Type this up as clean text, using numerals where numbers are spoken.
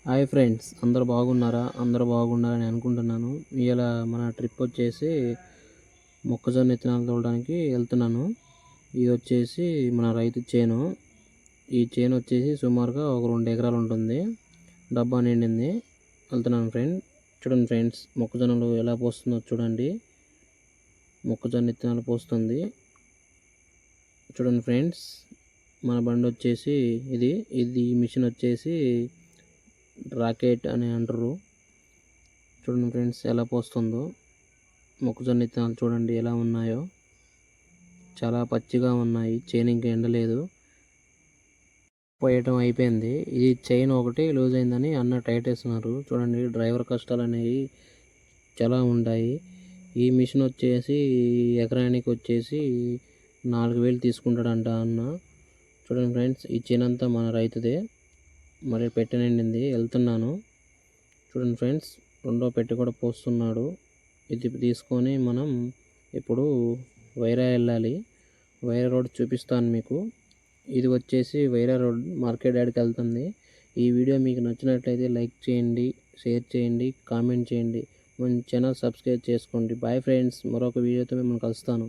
Hi friends, అందరూ బాగున్నారా? అందరూ బాగున్నారని అనుకుంటున్నాను. ఇవాళ మన ట్రిప్ వచ్చేసి మొక్కజొన్న విత్తనాలు తోలడానికి వెళ్తున్నాను. ఇది వచ్చేసి మన రైతు చేను. ఈ చేను వచ్చేసి సుమారుగా ఒక 2 ఎకరాలు ఉంటుంది. డబ్బా నిండింది. వెళ్తున్నాను చూడండి ఫ్రెండ్స్, మొక్కజొన్నలు ఎలా పోస్తుందో చూడండి. మొక్కజొన్న విత్తనాలు పోస్తుంది చూడండి ఫ్రెండ్స్. మన బండి వచ్చేసి ఇది మిషన్ వచ్చేసి రాకెట్ అని అంటారు. చూడండి ఫ్రెండ్స్, ఎలా పోస్తుందో. మొక్కజొన్న విత్తనాలు చూడండి ఎలా ఉన్నాయో, చాలా పచ్చిగా ఉన్నాయి. చైన్ ఇంకా ఎండలేదు, పోయటం అయిపోయింది. ఇది చైన్ ఒకటి లూజ్ అయిందని అన్న టైట్ వేస్తున్నారు. చూడండి, డ్రైవర్ కష్టాలు అనేవి చాలా ఉంటాయి. ఈ మిషన్ వచ్చేసి ఎకరానికి వచ్చేసి 4000 తీసుకుంటాడంట అన్న. చూడండి ఫ్రెండ్స్, ఈ చైన్ అంతా మన రైతుదే. మరి పెట్టె నిండింది, వెళ్తున్నాను. చూడండి ఫ్రెండ్స్, రెండో పెట్టె కూడా పోస్తున్నాడు. ఇది తీసుకొని మనం ఇప్పుడు వైరా వెళ్ళాలి. వైరా రోడ్ చూపిస్తాను మీకు. ఇది వచ్చేసి వైరా రోడ్ మార్కెట్ యార్డ్కి వెళ్తుంది. ఈ వీడియో మీకు నచ్చినట్లయితే లైక్ చేయండి, షేర్ చేయండి, కామెంట్ చేయండి. మన ఛానల్ సబ్స్క్రైబ్ చేసుకోండి. బాయ్ ఫ్రెండ్స్, మరొక వీడియోతో మిమ్మల్ని కలుస్తాను.